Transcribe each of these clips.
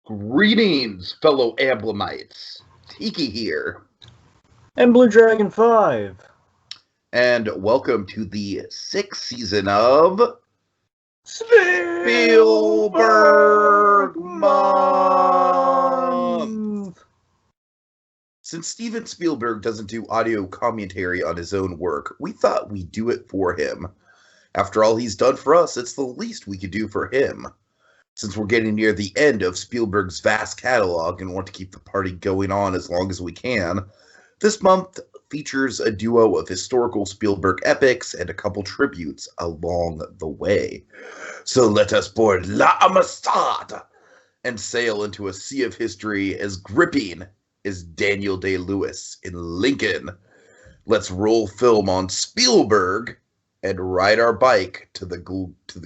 Greetings, fellow Amblemites. Tiki here. And Blue Dragon 5. And welcome to the 6th season of Spielberg Month. Since Steven Spielberg doesn't do audio commentary on his own work, we thought we'd do it for him. After all he's done for us, it's the least we could do for him. Since we're getting near the end of Spielberg's vast catalog and want to keep the party going on as long as we can, this month features a duo of historical Spielberg epics and a couple tributes along the way. So let us board La Amistad and sail into a sea of history as gripping as Daniel Day-Lewis in Lincoln. Let's roll film on Spielberg and ride our bike to the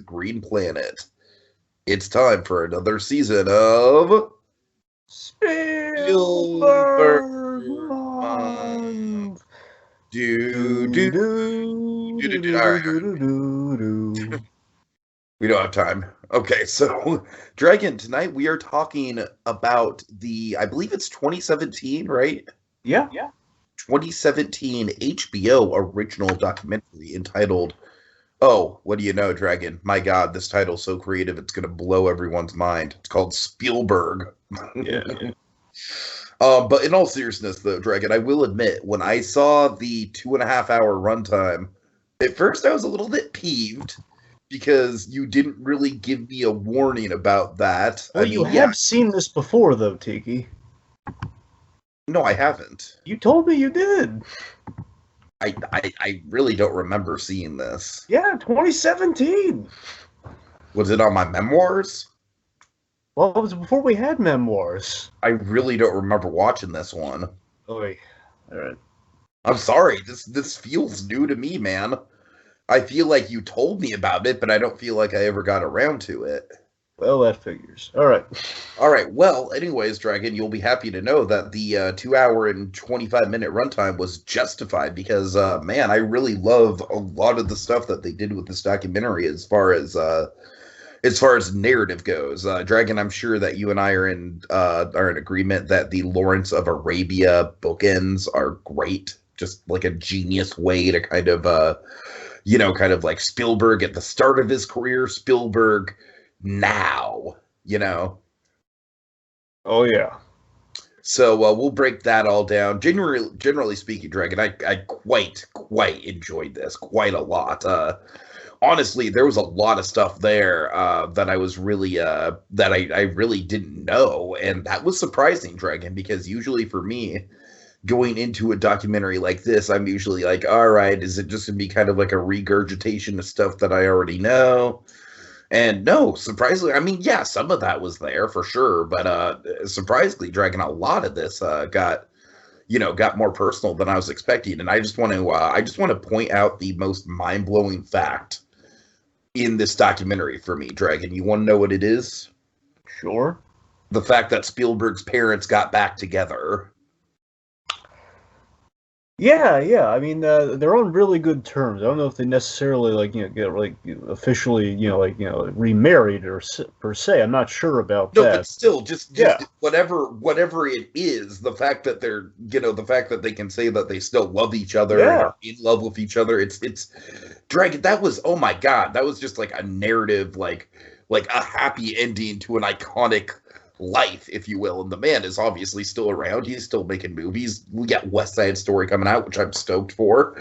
green planet. It's time for another season of Spielberg Month. We don't have time. Okay, so Dragon, tonight we are talking about I believe it's 2017, right? Yeah. 2017 HBO original documentary entitled, oh, what do you know, Dragon? My God, this title's so creative, it's going to blow everyone's mind. It's called Spielberg. Yeah. But in all seriousness, though, Dragon, I will admit, when I saw the 2.5-hour runtime, at first I was a little bit peeved because you didn't really give me a warning about that. Well, you have seen this before, though, Tiki. No, I haven't. You told me you did. I really don't remember seeing this. Yeah, 2017. Was it on my memoirs? Well, it was before we had memoirs. I really don't remember watching this one. All right. I'm sorry. This feels new to me, man. I feel like you told me about it, but I don't feel like I ever got around to it. Well, that figures. All right. Well, anyways, Dragon, you'll be happy to know that the 2-hour and 25-minute runtime was justified because, man, I really love a lot of the stuff that they did with this documentary as far as narrative goes. Dragon, I'm sure that you and I are in agreement that the Lawrence of Arabia bookends are great. Just like a genius way to kind of like Spielberg at the start of his career, Spielberg now, Oh, yeah. So we'll break that all down. Generally speaking, Dragon, I quite enjoyed this quite a lot. Honestly, there was a lot of stuff there that I was really that I really didn't know, and that was surprising, Dragon, because usually for me, going into a documentary like this, I'm usually like, all right, is it just gonna be kind of like a regurgitation of stuff that I already know? And no, surprisingly, I mean, yeah, some of that was there for sure, but surprisingly, Dragon, a lot of this got more personal than I was expecting. And I just want to point out the most mind-blowing fact in this documentary for me, Dragon. You want to know what it is? Sure. The fact that Spielberg's parents got back together. Yeah. I mean, they're on really good terms. I don't know if they necessarily get officially remarried or per se. I'm not sure about that. No, but still, just whatever it is, the fact that they're the fact that they can say that they still love each other and are in love with each other. It's Dragon. That was, oh my God, that was just like a narrative, like a happy ending to an iconic life, if you will. And the man is obviously still around. He's still making movies. We got West Side Story coming out, which I'm stoked for.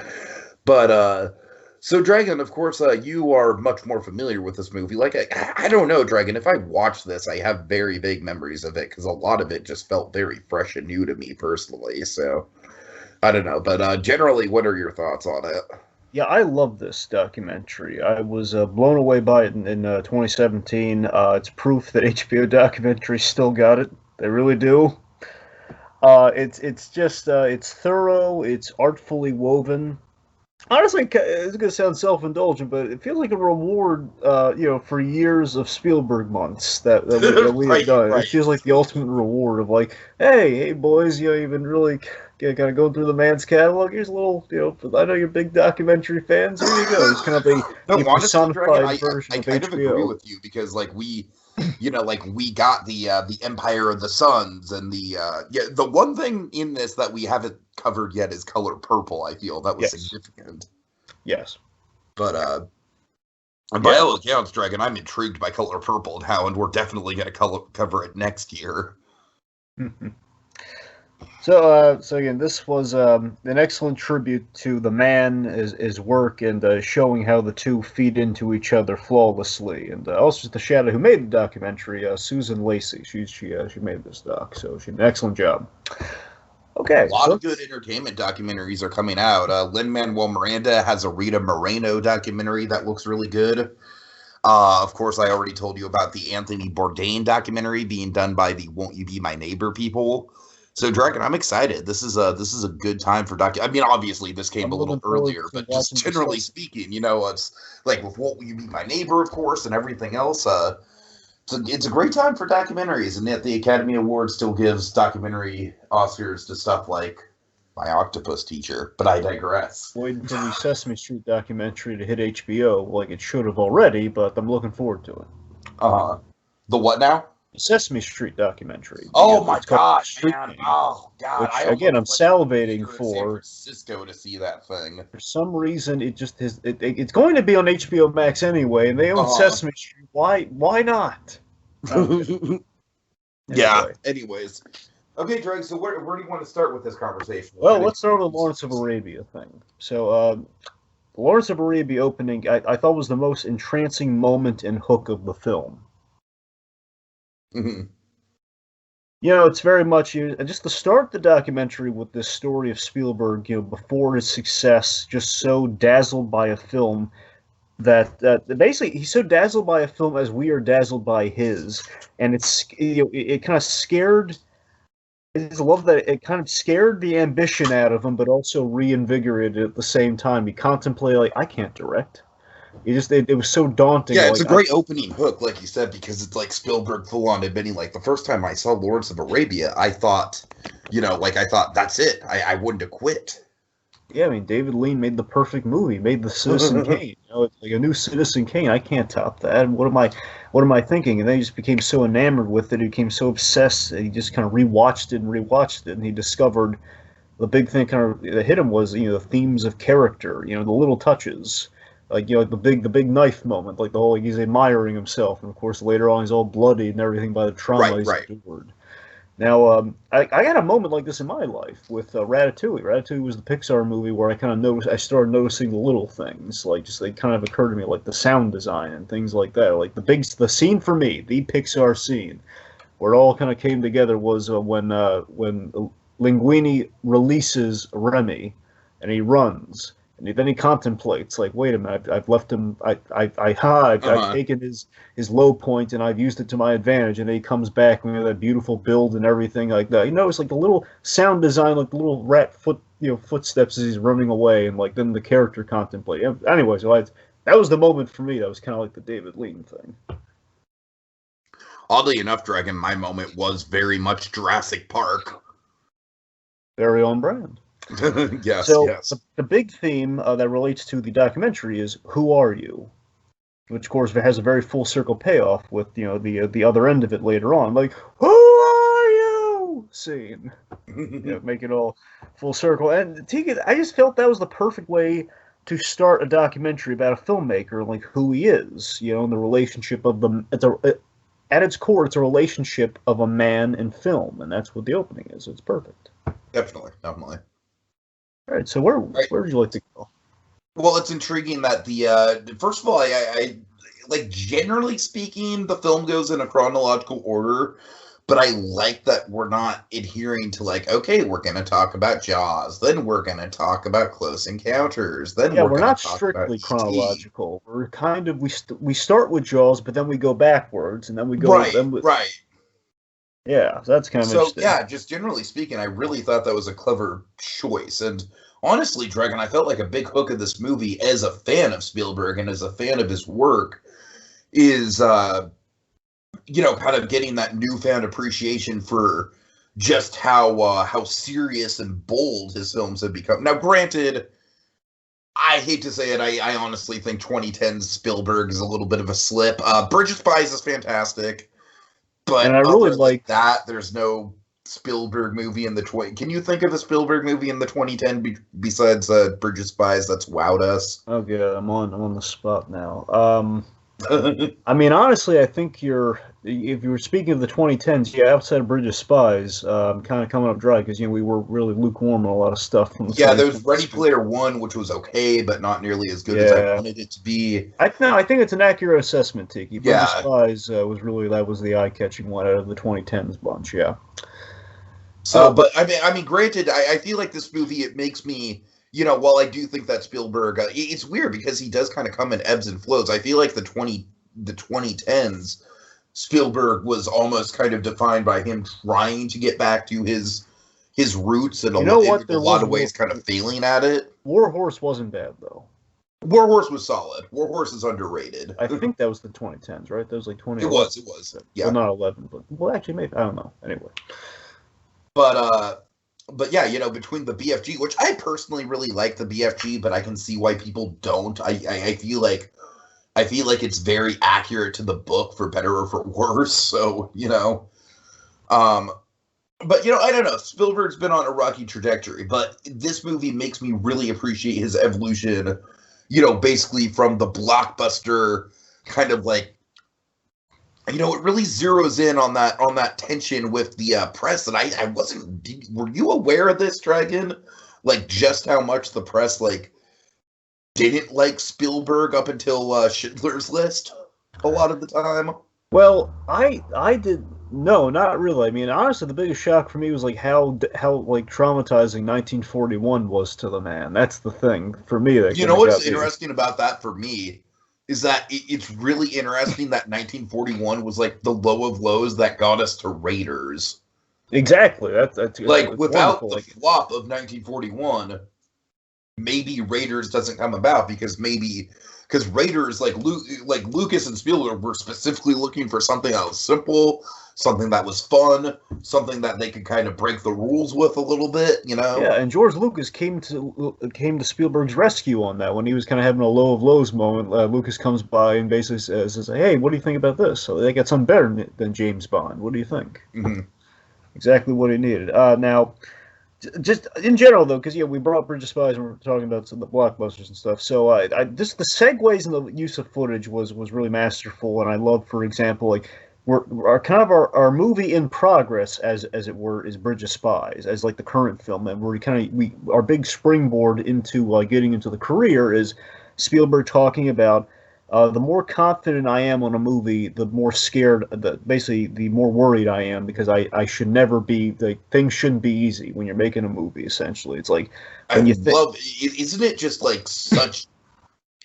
But so Dragon, of course, you are much more familiar with this movie. Like, I don't know, Dragon, if I watch this, I have very vague memories of it because a lot of it just felt very fresh and new to me personally. So I don't know, but generally, what are your thoughts on it? Yeah, I love this documentary. I was blown away by it in 2017. It's proof that HBO documentaries still got it. They really do. It's just it's thorough. It's artfully woven. Honestly, it's going to sound self-indulgent, but it feels like a reward, for years of Spielberg months that we've done. Right. It feels like the ultimate reward of like, hey boys, you've been really kind of going through the man's catalog. Here's a little, I know you're big documentary fans. Here you go. It's kind of a personified version I of kind HBO. of agree with you because like we like we got the Empire of the Suns and the one thing in this that we haven't covered yet is Color Purple. I feel that was significant. Yes. But by all accounts, Dragon, I'm intrigued by Color Purple now, and we're definitely going to cover it next year. So again, this was an excellent tribute to the man, his work, and showing how the two feed into each other flawlessly. And also the shadow who made the documentary, Susan Lacey. She made this doc, so she did an excellent job. Okay, a lot of good entertainment documentaries are coming out. Lin-Manuel Miranda has a Rita Moreno documentary that looks really good. Of course, I already told you about the Anthony Bourdain documentary being done by the Won't You Be My Neighbor people. So, Dragon, I'm excited. This is a good time for I mean, obviously, this came a little earlier, but just generally speaking, it's like with Won't You Be My Neighbor, of course, and everything else. It's a great time for documentaries, and yet the Academy Award still gives documentary Oscars to stuff like My Octopus Teacher. But I digress. Waiting for the Sesame Street documentary to hit HBO, like it should have already, but I'm looking forward to it. The what now? Sesame Street documentary. Oh my gosh, man. Oh god. Which, again, I'm salivating for San Francisco to see that thing. For some reason, it just is. It's going to be on HBO Max anyway, and they own Sesame Street. Why not? Yeah. Anyways. Okay, Drake, so where do you want to start with this conversation? Well, let's start with the Lawrence of Arabia thing. So, the Lawrence of Arabia opening, I thought was the most entrancing moment and hook of the film. Mm-hmm. It's very much just to start the documentary with this story of Spielberg, before his success, just so dazzled by a film that basically he's so dazzled by a film as we are dazzled by his, and it kind of scared. I just love that it kind of scared the ambition out of him, but also reinvigorated it at the same time. He contemplated, like, I can't direct. It was so daunting. Yeah, it's a great opening hook, like you said, because it's like Spielberg full on admitting, like, the first time I saw Lawrence of Arabia, I thought, that's it. I wouldn't have quit. Yeah, I mean, David Lean made the perfect movie. Made the Citizen Kane. It's like a new Citizen Kane. I can't top that. And what am I thinking? And then he just became so enamored with it. He became so obsessed that he just kind of rewatched it, and he discovered the big thing that hit him was the themes of character. The little touches. Like the big knife moment, like the whole he's admiring himself, and of course later on he's all bloody and everything by the trauma he's endured. Now, I got a moment like this in my life with Ratatouille. Ratatouille was the Pixar movie where I started noticing the little things, like they kind of occurred to me, like the sound design and things like that. Like the scene for me, the Pixar scene, where it all kind of came together was when Linguini releases Remy, and he runs. And then he contemplates, like, wait a minute, I've left him, I've taken his low point and I've used it to my advantage, and then he comes back with that beautiful build and everything like that. It's like the little sound design, like the little rat footsteps as he's running away, and like then the character contemplate. Anyway, so that was the moment for me. That was kind of like the David Lean thing. Oddly enough, Dragon, my moment was very much Jurassic Park. Very on brand. Yes. The big theme that relates to the documentary is "Who are you?" which of course has a very full circle payoff with the other end of it later on, like "Who are you?" scene, make it all full circle. And Tiki, I just felt that was the perfect way to start a documentary about a filmmaker, like who he is, and the relationship of them. At its core, it's a relationship of a man and film, and that's what the opening is. It's perfect. Definitely. All right, so where would you like to go? Well, it's intriguing that first of all, I like, generally speaking, the film goes in a chronological order, but I like that we're not adhering to, like, okay, we're going to talk about Jaws, then we're going to talk about Close Encounters, then we're not strictly chronological. We're kind of we start with Jaws, but then we go backwards, and then we go right. Yeah, so that's kind of interesting. Yeah, just generally speaking, I really thought that was a clever choice. And honestly, Dragon, I felt like a big hook of this movie as a fan of Spielberg and as a fan of his work is, kind of getting that newfound appreciation for just how serious and bold his films have become. Now, granted, I hate to say it, I honestly think 2010's Spielberg is a little bit of a slip. Bridge of Spies is fantastic, And but I really other than like that, there's no Spielberg movie in the 20. Can you think of a Spielberg movie in the 2010 besides Bridge of Spies that's wowed us? Okay, I'm on the spot now. I mean, honestly, I think if you were speaking of the 2010s, yeah, outside of Bridge of Spies, kind of coming up dry because we were really lukewarm on a lot of stuff from the Yeah, there was 2010s. Ready Player One, which was okay, but not nearly as good as I Yeah, wanted it to be. I think it's an accurate assessment, Tiki. Bridge of Yeah. Spies that was the eye-catching one out of the 2010s bunch. Yeah. So, But but I mean, granted, I feel like this movie, it makes me, while I do think that Spielberg, it's weird because he does kind of come in ebbs and flows. I feel like the 2010s, Spielberg was almost kind of defined by him trying to get back to his roots and you know in what? a There lot was of ways kind of failing at it. War Horse wasn't bad though. War Horse was solid. War Horse is underrated. I think that was the 2010s, right? That was like It 2011. was. Well, Yeah. not 11, but well, actually, maybe I don't know. Anyway. But yeah, between the BFG, which I personally really like the BFG, but I can see why people don't. I feel like it's very accurate to the book for better or for worse. So, but I don't know. Spielberg's been on a rocky trajectory, but this movie makes me really appreciate his evolution, basically from the blockbuster kind of like, it really zeroes in on that tension with the press. And I wasn't. Were you aware of this, Dragon? Like just how much the press didn't like Spielberg up until Schindler's List a lot of the time. Well, I did no, not really. I mean, honestly, the biggest shock for me was like how like traumatizing 1941 was to the man. That's the thing for me. That You know what's interesting about that for me is that it's really interesting that 1941 was like the low of lows that got us to Raiders. Exactly. That's like without wonderful. the flop of 1941, maybe Raiders doesn't come about because Raiders like Lucas and Spielberg were specifically looking for something that was simple, something that was fun, something that they could kind of break the rules with a little bit, Yeah, and George Lucas came to Spielberg's rescue on that when he was kind of having a low of lows moment. Lucas comes by and basically says, "Hey, what do you think about this?" So they got something better than James Bond. What do you think? Mm-hmm. Exactly what he needed. Now, just in general though, because we brought Bridge of Spies and we're talking about some of the blockbusters and stuff. So just the segues and the use of footage was really masterful, and I love, for example, like our movie in progress, as it were, is Bridge of Spies, as like the current film, and our big springboard into getting into the career is Spielberg talking about. The more confident I am on a movie, the more scared, basically, the more worried I am because I should never be, like, things shouldn't be easy when you're making a movie, essentially. It's like, when you love, isn't it just like such,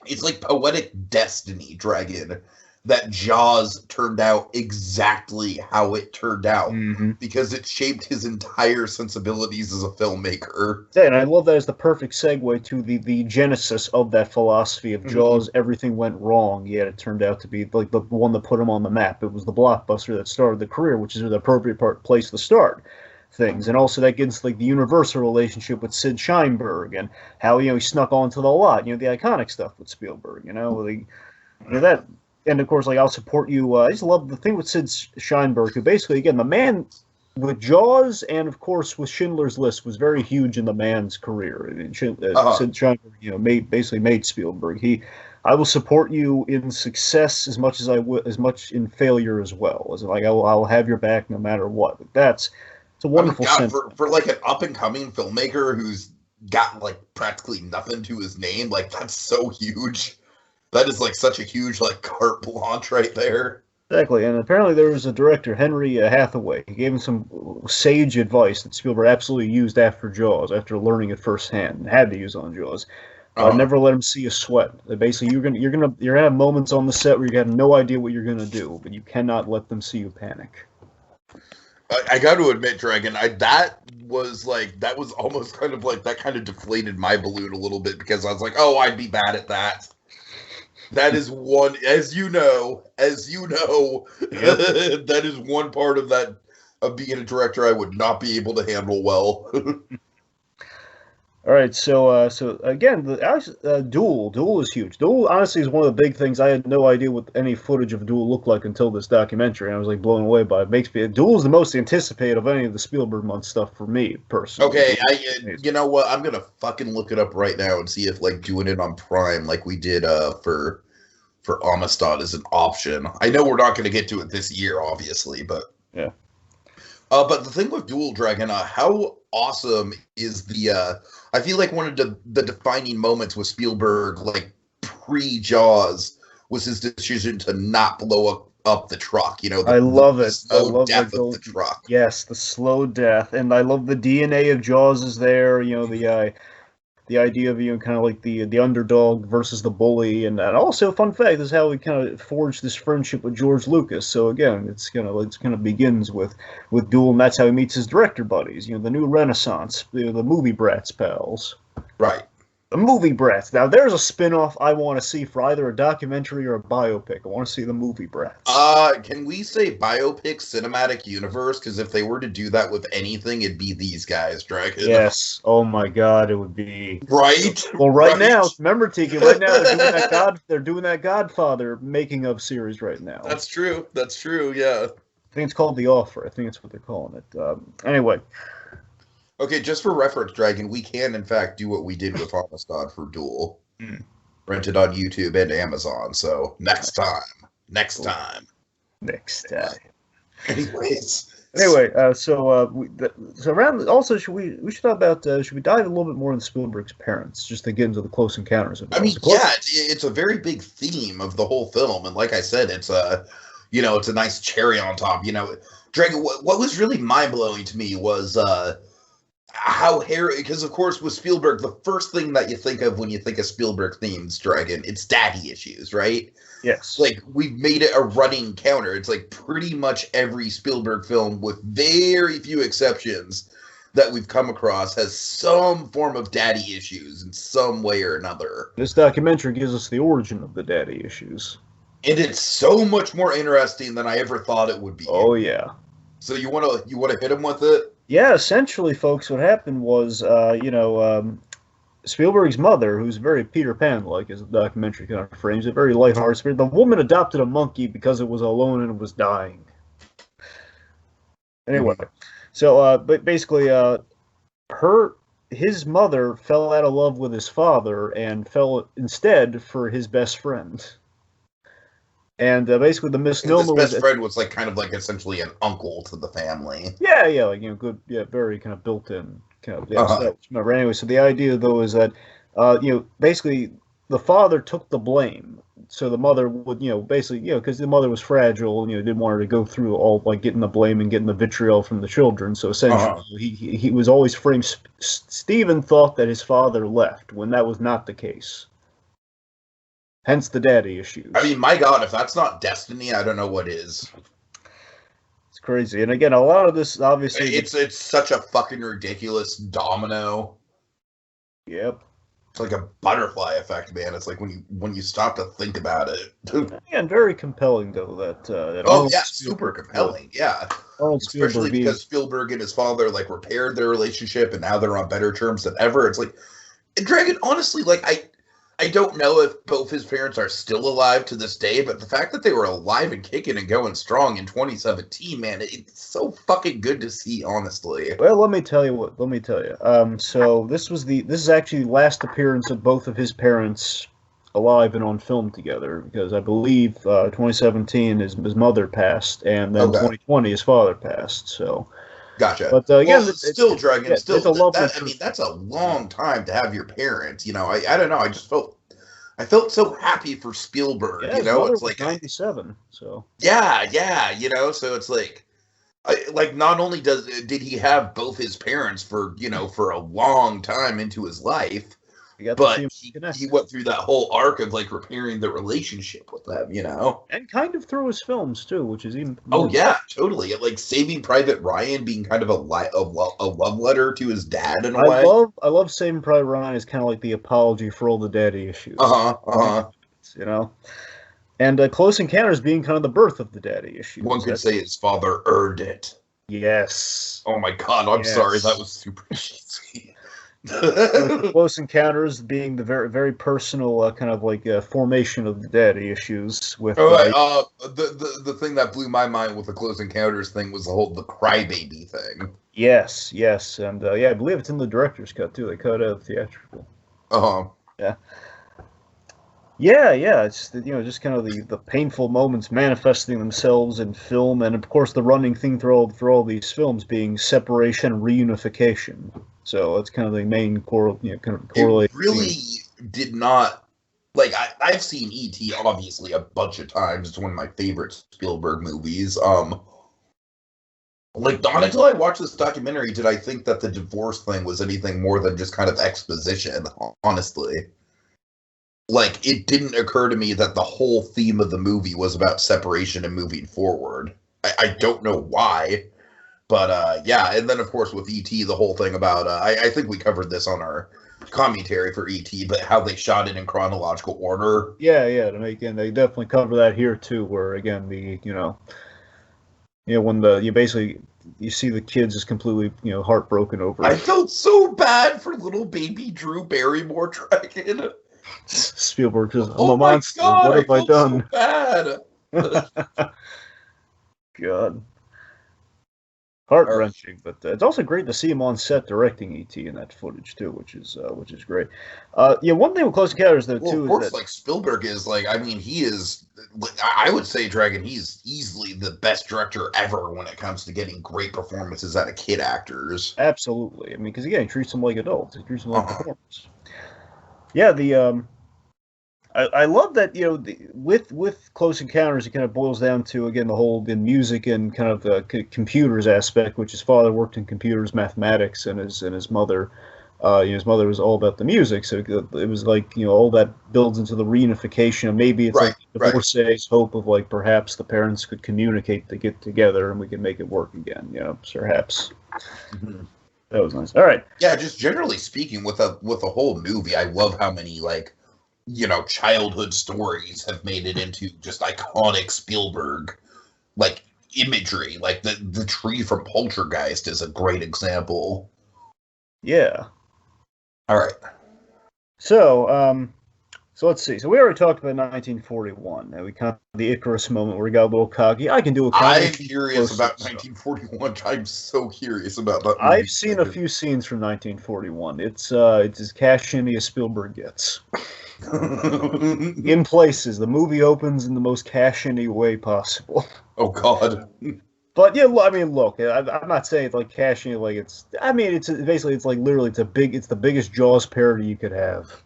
it's like poetic destiny, Dragon, that Jaws turned out exactly how it turned out because it shaped his entire sensibilities as a filmmaker. Yeah, and I love that as the perfect segue to the genesis of that philosophy of Jaws. Everything went wrong, yet it turned out to be like the one that put him on the map. It was the blockbuster that started the career, which is the appropriate place to start things. And also that gets like the universal relationship with Sid Sheinberg and how he snuck onto the lot. The iconic stuff with Spielberg. That. And of course, like, I'll support you. I just love the thing with Sid Sheinberg, who basically, again, the man with Jaws and of course with Schindler's List was very huge in the man's career. Sid Sheinberg, basically made Spielberg. I will support you in success as much in failure as well. As like, I'll have your back no matter what. It's a wonderful sense for like an up and coming filmmaker who's got like practically nothing to his name. Like that's so huge. That is like such a huge like carte blanche right there. Exactly, and apparently there was a director, Henry Hathaway. He gave him some sage advice that Spielberg absolutely used after Jaws, after learning it firsthand, and had to use on Jaws. Never let him see a sweat. Basically, you're gonna have moments on the set where you have no idea what you're gonna do, but you cannot let them see you panic. I got to admit, Dragon, that was almost kind of like that kind of deflated my balloon a little bit because I was like, oh, I'd be bad at that. That is one, as you know, yep. That is one part of being a director I would not be able to handle well. All right, so again, Duel is huge. Duel honestly is one of the big things. I had no idea what any footage of Duel looked like until this documentary, and I was like blown away by it. Makes me Duel is the most anticipated of any of the Spielberg month stuff for me personally. Okay, you know what? I'm gonna fucking look it up right now and see if like doing it on Prime like we did for Amistad is an option. I know we're not gonna get to it this year, obviously, but yeah. But the thing with Dual Dragon, how awesome is the? I feel like one of the defining moments with Spielberg, like pre-Jaws, was his decision to not blow up the truck. You know, I love it. I slow love death of the truck. Yes, the slow death, and I love the DNA of Jaws is there. You know, the idea of kind of like the underdog versus the bully, and also fun fact is how we kind of forged this friendship with George Lucas. So again, it's kind of begins with Duel, and that's how he meets his director buddies. You know, the new Renaissance, the movie brats pals. Right. The movie brats. Now, there's a spin-off I want to see for either a documentary or a biopic. I want to see the movie brats. Can we say biopic cinematic universe? Because if they were to do that with anything, it'd be these guys, Dragon. Yes. Oh my God, it would be right. Well, right now, remember Tiki. Right now, they're doing that Godfather making of series right now. That's true. That's true. Yeah. I think it's called The Offer. I think that's what they're calling it. Anyway. Okay, just for reference, Dragon, we can in fact do what we did with Amistad for Duel. Rented on YouTube and Amazon. So next time. Anyways. So around also should we should talk about should we dive a little bit more into Spielberg's parents just to get into the close encounters of it? I mean, yeah, it's a very big theme of the whole film, and like I said, it's a it's a nice cherry on top. Dragon. What was really mind blowing to me was how Harry, because of course with Spielberg, the first thing that you think of when you think of Spielberg themes, Dragon, it's daddy issues, right? Yes. Like, we've made it a running counter. It's like pretty much every Spielberg film, with very few exceptions that we've come across, has some form of daddy issues in some way or another. This documentary gives us the origin of the daddy issues. And it's so much more interesting than I ever thought it would be. Oh, yeah. So you want to hit him with it? Yeah, essentially, folks, what happened was, Spielberg's mother, who's very Peter Pan-like, as the documentary kind of frames it, very lighthearted spirit. The woman adopted a monkey because it was alone and it was dying. Anyway, so but basically, his mother fell out of love with his father and fell instead for his best friend. And basically, the misnomer his best friend was like kind of like essentially an uncle to the family. Yeah, like good, very kind of built-in kind of. Yeah, so remember anyway. So the idea though is that basically the father took the blame. So the mother would basically because the mother was fragile, didn't want her to go through all like getting the blame and getting the vitriol from the children. So essentially, he was always framed. Stephen thought that his father left when that was not the case. Hence the daddy issues. I mean, my God, if that's not destiny, I don't know what is. It's crazy. And again, a lot of this, obviously... It's such a fucking ridiculous domino. Yep. It's like a butterfly effect, man. It's like when you stop to think about it. And very compelling, though, that super compelling, yeah. Especially because Spielberg and his father, like, repaired their relationship, and now they're on better terms than ever. It's like... Dragon, honestly, like, I don't know if both his parents are still alive to this day, but the fact that they were alive and kicking and going strong in 2017, man, it's so fucking good to see, honestly. Well, let me tell you. So this is actually the last appearance of both of his parents alive and on film together, because I believe 2017 his mother passed, and then 2020 his father passed, so... Gotcha. But again, still, Dragon. It's a I mean, that's a long time to have your parents. I don't know. I felt so happy for Spielberg. Yeah, it's like 97. So yeah. So it's like not only did he have both his parents for a long time into his life, but he went through that whole arc of like repairing the relationship with them, and kind of through his films too, which is even more totally, like Saving Private Ryan being kind of a love letter to his dad in a way. I love Saving Private Ryan is kind of like the apology for all the daddy issues. And Close Encounters being kind of the birth of the daddy issues. One could say his father earned it. Yes. Oh my God, I'm sorry, that was super cheesy. With Close Encounters being the very, very personal kind of like formation of the daddy issues with. The thing that blew my mind with the Close Encounters thing was the crybaby thing. Yes, and yeah, I believe it's in the director's cut too. They cut out the theatrical. Yeah. Yeah. It's just kind of the painful moments manifesting themselves in film, and of course the running thing through all these films being separation and reunification. So that's kind of the main correlate. It really did not I've seen E.T. obviously a bunch of times. It's one of my favorite Spielberg movies. Not until I watched this documentary did I think that the divorce thing was anything more than just kind of exposition. Honestly. It didn't occur to me that the whole theme of the movie was about separation and moving forward. I don't know why, but yeah, and then of course with E.T., the whole thing about, I think we covered this on our commentary for E.T., but how they shot it in chronological order. Yeah, and they definitely cover that here too, where again, when you see the kids is completely, heartbroken over it. I felt so bad for little baby Drew Barrymore Dragon. Spielberg says, "I'm a monster. God, what have I done?" So bad. God, heart-wrenching. But it's also great to see him on set directing E.T. in that footage too, which is great. One thing with Close Encounters though too of course, is that Spielberg is he is. I would say Dragon. He's easily the best director ever when it comes to getting great performances out of kid actors. Absolutely. I mean, because again, he treats them like adults. He treats them like performers. Yeah, I love that with Close Encounters, it kind of boils down to again the whole music and kind of the computers aspect, which his father worked in computers, mathematics, and his mother, his mother was all about the music. So it was all that builds into the reunification, and maybe it's the divorcee's hope of perhaps the parents could communicate to get together and we can make it work again. Perhaps. Mm-hmm. That was nice. All right. Yeah, just generally speaking, with the whole movie, I love how many childhood stories have made it into just iconic Spielberg imagery. The tree from Poltergeist is a great example. Yeah. All right. So let's see. So we already talked about 1941. And we kind of the Icarus moment where we got a little cocky. I can do a I'm curious about 1941. I'm so curious about that movie. I've seen a few scenes from 1941. It's as cash-in as Spielberg gets. In places, the movie opens in the most cash-in way possible. Oh God. But yeah, I mean, look, I'm not saying it's cash-in it's. I mean, it's basically literally it's the biggest Jaws parody you could have.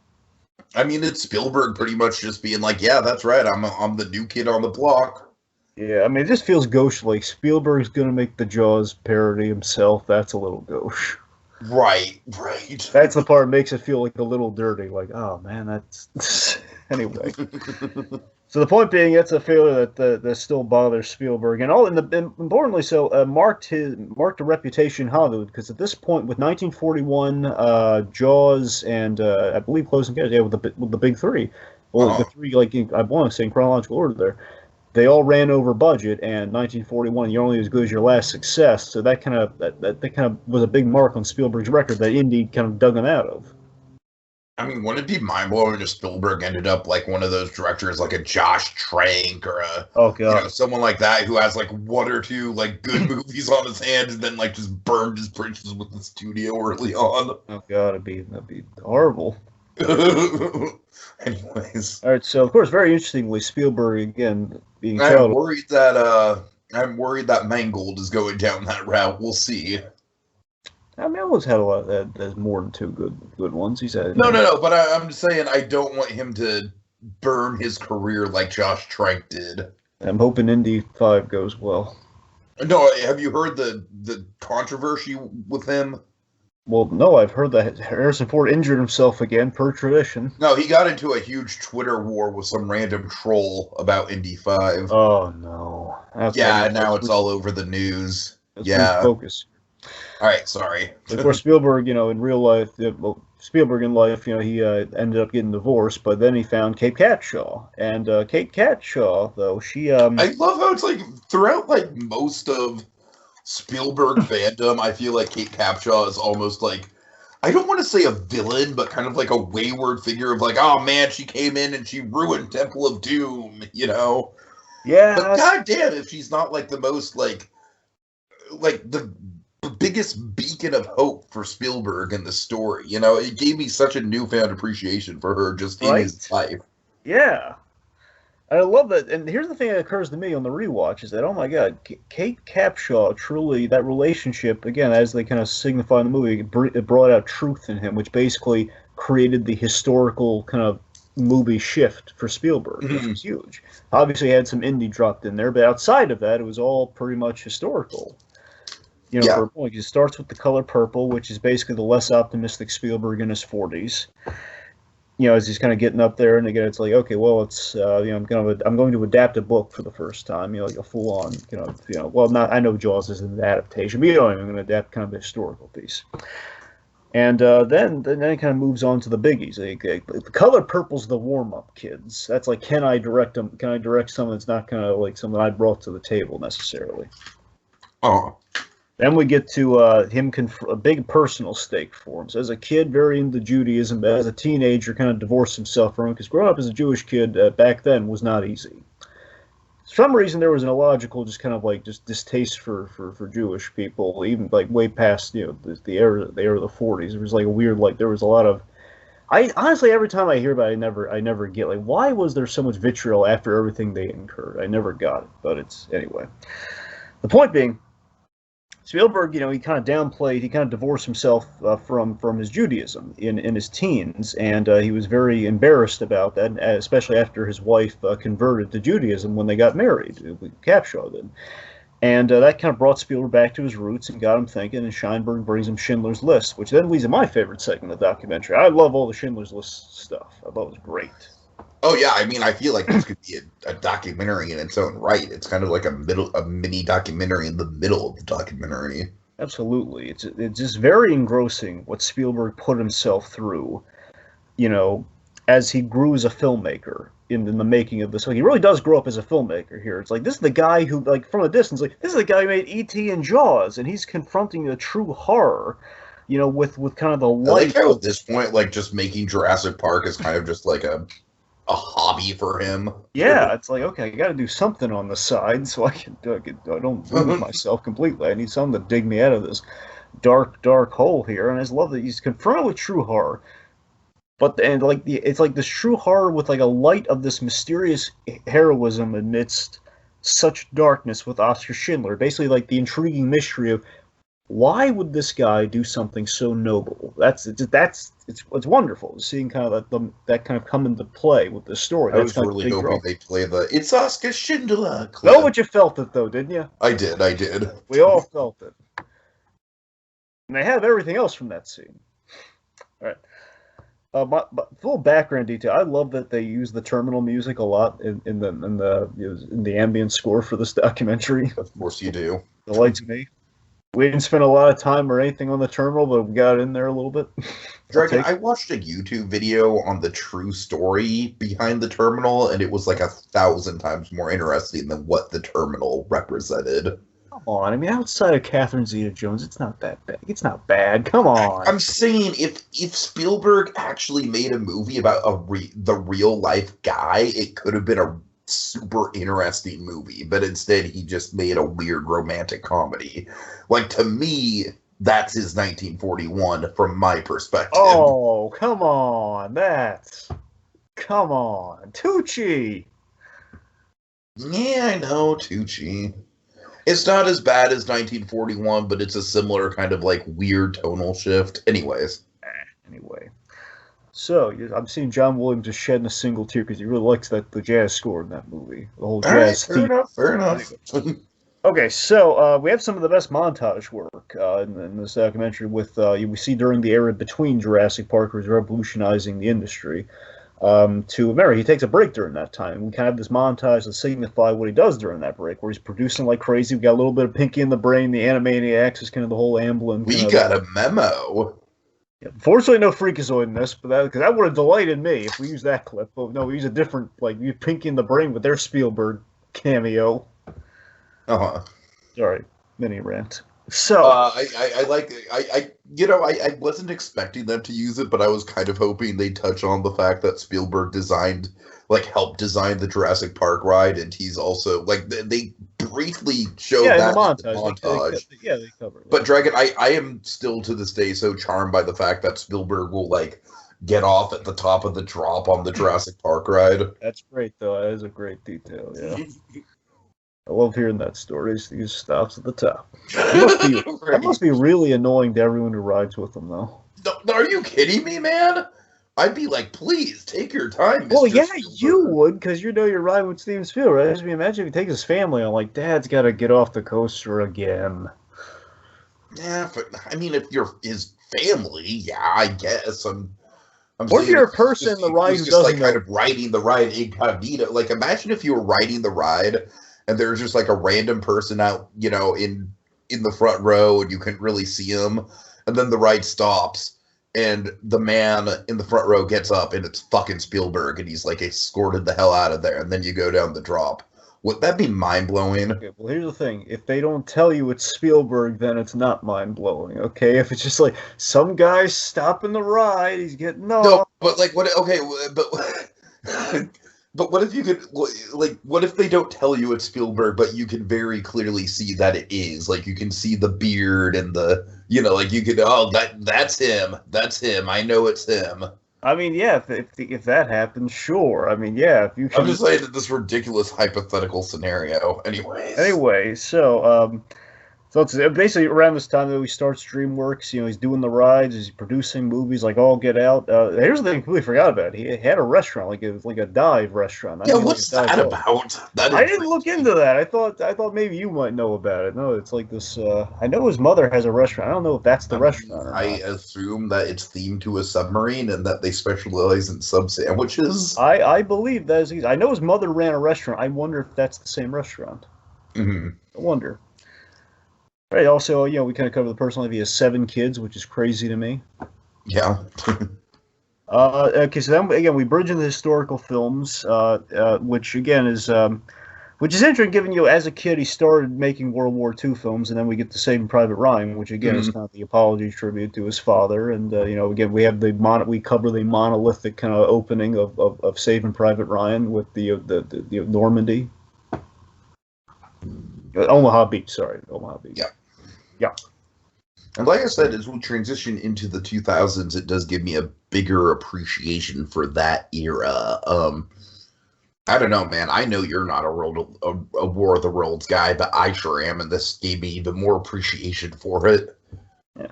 I mean, it's Spielberg pretty much just being yeah, that's right. I'm the new kid on the block. Yeah, I mean, it just feels gauche. Spielberg's gonna make the Jaws parody himself. That's a little gauche. Right. That's the part that makes it feel a little dirty. Oh man, that's anyway. So the point being, it's a failure that still bothers Spielberg, and importantly, so marked a reputation in Hollywood, because at this point, with 1941, Jaws, and I believe Close Encounters, with the big three, the three I want to say in chronological order there, they all ran over budget, and 1941, you're only as good as your last success. So that kind of was a big mark on Spielberg's record that Indy kind of dug him out of. I mean, wouldn't it be mind-blowing if Spielberg ended up one of those directors a Josh Trank or someone like that who has one or two good movies on his hands and then just burned his bridges with the studio early on. Oh God, that'd be horrible. Anyways. All right, so of course, very interestingly, Spielberg again being I'm worried that Mangold is going down that route. We'll see. I mean, Elwood's had a lot. There's more than two good ones. He's had no. But I'm just saying, I don't want him to burn his career like Josh Trank did. I'm hoping Indy 5 goes well. No, have you heard the controversy with him? Well, no, I've heard that Harrison Ford injured himself again, per tradition. No, he got into a huge Twitter war with some random troll about Indy 5. Oh no! Now it's all over the news. Focus. All right, sorry. Of course, Spielberg, in real life, Spielberg in life, he ended up getting divorced, but then he found Kate Capshaw, and Kate Capshaw, though, she I love how it's throughout most of Spielberg fandom, I feel like Kate Capshaw is almost I don't want to say a villain, but kind of like a wayward figure of like, oh man, she came in and she ruined Temple of Doom, you know? But Yeah, goddamn, if she's not like the most like the biggest beacon of hope for Spielberg in the story, you know, it gave me such a newfound appreciation for her just in his right? life. Yeah. I love that. And here's the thing that occurs to me on the rewatch is that, oh my God, Kate Capshaw, truly, that relationship, again, as they kind of signify in the movie, it brought out truth in him, which basically created the historical kind of movie shift for Spielberg, which was huge. Obviously, he had some indie dropped in there, but outside of that, it was all pretty much historical. You know, Yeah. for a point, it starts with The Color Purple, which is basically the less optimistic Spielberg in his 40s. You know, as he's kind of getting up there, and again, it's like, okay, well, it's you know, I'm going to adapt a book for the first time, you know, like a full on, well, not I know Jaws is an adaptation, but you know, I'm going to adapt kind of a historical piece, and then it kind of moves on to the biggies. The Color Purple's the warm up, kids. That's like, can I direct them? Can I direct someone that's not kind of like something I brought to the table necessarily? Oh. Then we get to him a big personal stake for him. So as a kid, very into Judaism, but as a teenager, kind of divorced himself from it because growing up as a Jewish kid back then was not easy. For some reason, there was an illogical, just kind of like just distaste for Jewish people, even like way past the era of the 40s. It was like a weird there was a lot of. I honestly, every time I hear about it, I never get like, why was there so much vitriol after everything they incurred? I never got it, but it's anyway. The point being, Spielberg, you know, he kind of divorced himself from his Judaism in his teens, and he was very embarrassed about that, especially after his wife converted to Judaism when they got married. Capshaw did. And that kind of brought Spielberg back to his roots and got him thinking, and Scheinberg brings him Schindler's List, which then leads to my favorite segment of the documentary. I love all the Schindler's List stuff. I thought it was great. Oh yeah, I mean, I feel like this could be a documentary in its own right. It's kind of like a mini documentary in the middle of the documentary. Absolutely. It's just very engrossing what Spielberg put himself through, you know, as he grew as a filmmaker in the making of this. So he really does grow up as a filmmaker here. It's like, this is the guy who, like, from a distance, like, this is the guy who made E.T. and Jaws, and he's confronting the true horror, you know, with kind of the light. I like how at this point, like, just making Jurassic Park is kind of just like a hobby for him. Yeah, it's like, okay, I got to do something on the side so I don't lose myself completely. I need something to dig me out of this dark hole here. And I just love that he's confronted with true horror, it's like this true horror with like a light of this mysterious heroism amidst such darkness with Oscar Schindler. Basically, like the intriguing mystery of why would this guy do something so noble? It's wonderful seeing kind of that kind of come into play with the story. I was really hoping they play the "It's Oscar Schindler" clip. Know what you felt it though, didn't you? I did. We all felt it, and they have everything else from that scene. All right. But full background detail. I love that they use the terminal music a lot in the ambient score for this documentary. Of course you do. Delights me. We didn't spend a lot of time or anything on the terminal, but we got in there a little bit. Dragon, I watched a YouTube video on the true story behind the terminal, and it was like 1,000 times more interesting than what the terminal represented. Come on, I mean, outside of Catherine Zeta-Jones, it's not that bad. It's not bad. Come on. I'm saying if Spielberg actually made a movie about the real life guy, it could have been a super interesting movie, but instead he just made a weird romantic comedy. Like, to me, that's his 1941 from my perspective. Oh, come on. Come on. Tucci. Yeah, I know, Tucci. It's not as bad as 1941, but it's a similar kind of like weird tonal shift. Anyways. Anyway. So, I'm seeing John Williams just shedding a single tear because he really likes the jazz score in that movie. The whole jazz theme. Fair enough. Okay, so we have some of the best montage work in this documentary with, we see during the era between Jurassic Park, where he's revolutionizing the industry, to Mary. He takes a break during that time. We kind of have this montage to signify what he does during that break, where he's producing like crazy. We got a little bit of Pinky in the Brain, the Animaniacs is kind of the whole Amblin. We got a memo. Yeah, fortunately, no Freakazoid in this, but because that would have delighted me if we used that clip. But no, we use a different, like, we use Pinky in the Brain with their Spielberg cameo. Uh-huh. Sorry, mini rant. So, I like I wasn't expecting them to use it, but I was kind of hoping they'd touch on the fact that Spielberg helped design the Jurassic Park ride, and he's also like they briefly showed yeah, in the that in the montage, montage. they cover But that. Dragon, I am still to this day so charmed by the fact that Spielberg will like get off at the top of the drop on the Jurassic Park ride. That's great, though. That is a great detail. Yeah, I love hearing that story. He stops at the top. That Right. must be really annoying to everyone who rides with him, though. No, are you kidding me, man? I'd be like, please take your time, Well, Mr. yeah, you Spielberg. would, because you know you're riding with Steven Spielberg. I just imagine if he takes his family on, like, Dad's got to get off the coaster again. Yeah, but I mean, if you're his family, yeah, I guess. I'm What if saying you're if a person in the he ride was who just doesn't like kind know? of riding the ride incognito. Like, imagine if you were riding the ride and there's just like a random person out, in the front row and you couldn't really see him, and then the ride stops and the man in the front row gets up and it's fucking Spielberg and he's like escorted the hell out of there, and then you go down the drop. Would that be mind blowing? Okay, well, here's the thing. If they don't tell you it's Spielberg, then it's not mind-blowing, okay? If it's just like, some guy's stopping the ride, he's getting No, off. but like what? Okay, but but what if you could like what if they don't tell you it's Spielberg, but you can very clearly see that it is. Like you can see the beard and the like you could that's him. I know it's him. I mean, yeah, if that happens, sure. I mean, yeah, if you I'm can. just saying that this ridiculous hypothetical scenario. Anyways, Anyway, so it's basically around this time that he starts DreamWorks. You know, he's doing the rides, he's producing movies like All Get Out. Here's the thing I completely forgot about. He had a restaurant, like a dive restaurant. I yeah, mean, like a what's dive that bar. about? That I didn't intrigues look me. into that. I thought maybe you might know about it. No, it's like this. I know his mother has a restaurant. I don't know if that's the restaurant or I not. assume that it's themed to a submarine and that they specialize in sub sandwiches. I believe that is. I know his mother ran a restaurant. I wonder if that's the same restaurant. Hmm. I wonder. Right. Also, we kind of cover the personal life. He has 7 kids, which is crazy to me. Yeah. Okay, so then again, we bridge into historical films, which again which is interesting, given as a kid he started making World War II films, and then we get to Saving Private Ryan, which again is Mhm. kind of the apology tribute to his father, and again we have we cover the monolithic kind of opening of Saving Private Ryan with the Normandy, Omaha Beach, sorry, Omaha Beach. Yeah. Yeah. And like I said, as we transition into the 2000s, it does give me a bigger appreciation for that era. I don't know, man. I know you're not a War of the Worlds guy, but I sure am, and this gave me even more appreciation for it. Yeah.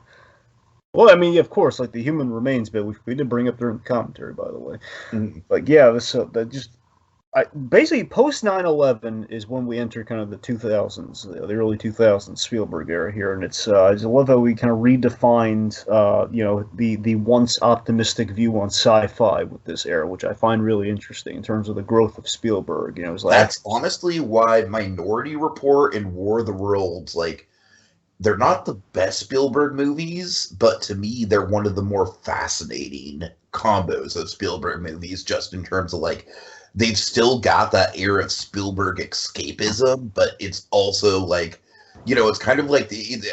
Well, I mean, of course, like the human remains bit, which we did bring up during the commentary, by the way. Mhm. But yeah, that just basically post 9/11 is when we enter kind of the 2000s, the early 2000s Spielberg era here, and it's I just love how we kind of redefined the once optimistic view on sci-fi with this era, which I find really interesting in terms of the growth of Spielberg. It was like That's honestly why Minority Report and War of the Worlds, like, they're not the best Spielberg movies, but to me, they're one of the more fascinating combos of Spielberg movies, just in terms of like they've still got that era of Spielberg escapism, but it's also like, it's kind of like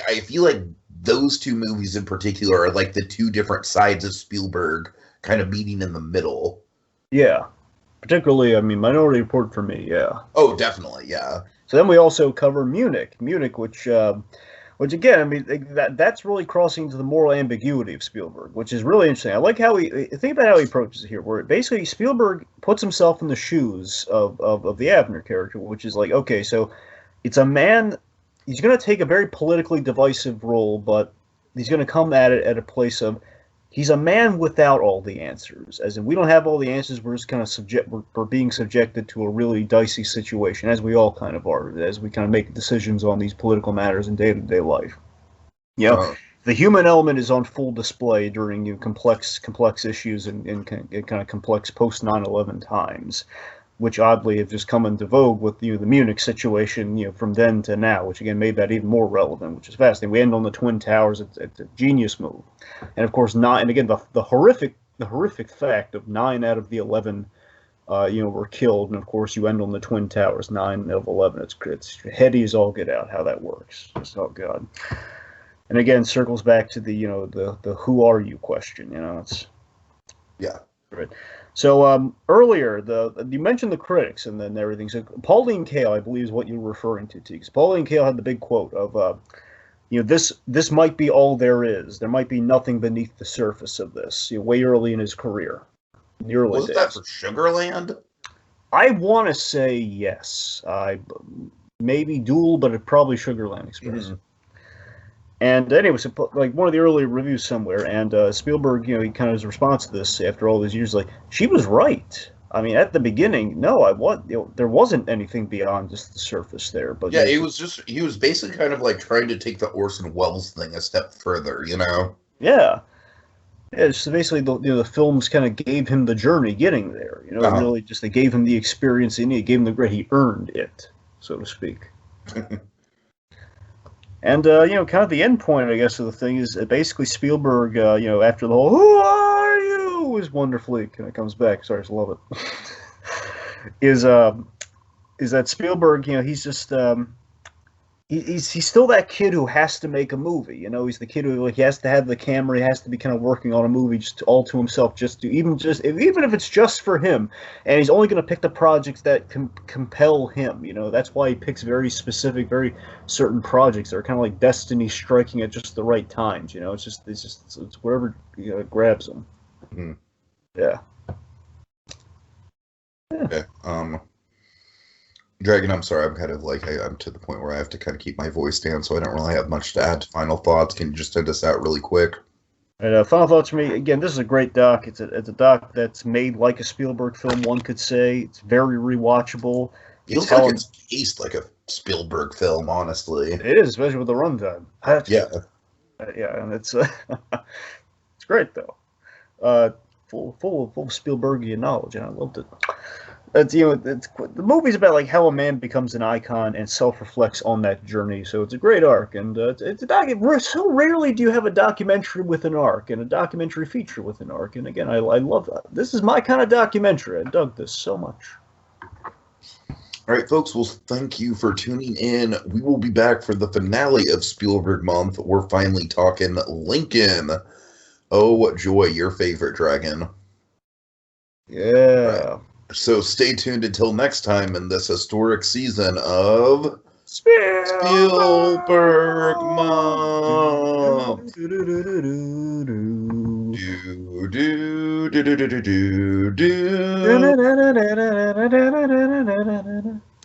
I feel like those two movies in particular are like the two different sides of Spielberg kind of meeting in the middle. yeah, particularly I mean Minority Report for me, yeah. Oh, definitely, yeah. So then we also cover Munich, which again, I mean, that's really crossing into the moral ambiguity of Spielberg, which is really interesting. I like how think about how he approaches it here, where basically Spielberg puts himself in the shoes of the Abner character, which is like, okay, so it's a man, he's going to take a very politically divisive role, but he's going to come at it at a place of he's a man without all the answers. As in, we don't have all the answers. We're just kind of we're being subjected to a really dicey situation, as we all kind of are, as we kind of make decisions on these political matters in day-to-day life. Uh, The human element is on full display during complex issues in kind of complex post 9/11 times, which oddly have just come into vogue with the Munich situation from then to now, which again made that even more relevant, which is fascinating. We end on the Twin Towers. It's a genius move, and of course and again the horrific fact of 9 out of the 11 were killed, and of course you end on the Twin Towers, 9 of 11. It's heady as all get out how that works. Just, oh god. And again, circles back to the who are you question. It's Yeah. right. So earlier, you mentioned the critics and then everything. So Pauline Kael, I believe, is what you're referring to, T. Because Pauline Kael had the big quote of, this might be all there is. There might be nothing beneath the surface of this. Way early in his career, in the early Wasn't days. that for Sugarland? I want to say yes. Maybe Duel, but it probably Sugarland Express. Mm-hmm. And anyway, so like one of the early reviews somewhere, and Spielberg, he kind of his response to this after all these years, like she was right. I mean, at the beginning, there wasn't anything beyond just the surface there. But yeah, he was basically kind of like trying to take the Orson Welles thing a step further, Yeah. Yeah, so basically, the films kind of gave him the journey getting there. Really, just they gave him the experience he needed, gave him the grit. He earned it, so to speak. And kind of the end point, I guess, of the thing is basically Spielberg, after the whole "Who are you?" is wonderfully kind of comes back. Sorry, I just love it. is that Spielberg? He's just he's still that kid who has to make a movie. He's the kid who he has to have the camera. He has to be kind of working on a movie just all to himself, even if it's just for him. And he's only going to pick the projects that compel him. That's why he picks very specific, very certain projects that are kind of like destiny striking at just the right times. It's wherever grabs him. Mm-hmm. Yeah. Okay. Dragon, I'm sorry, I'm kind of like, I'm to the point where I have to kind of keep my voice down, so I don't really have much to add to final thoughts. Can you just send us out really quick? And final thoughts for me, again, this is a great doc. It's a doc that's made like a Spielberg film, one could say. It's very rewatchable. Feels like it's paced like a Spielberg film, honestly. It is, especially with the runtime. Yeah. Yeah, and it's it's great, though. Full of Spielbergian knowledge, and I loved it. The movie's about like how a man becomes an icon and self-reflects on that journey. So it's a great arc, and it's a documentary. So rarely do you have a documentary with an arc and a documentary feature with an arc. And again, I love that. This is my kind of documentary. I dug this so much. All right, folks. Well, thank you for tuning in. We will be back for the finale of Spielberg month. We're finally talking Lincoln. Oh, what joy! Your favorite, Dragon. Yeah. So stay tuned until next time in this historic season of Spielberg Month. Do.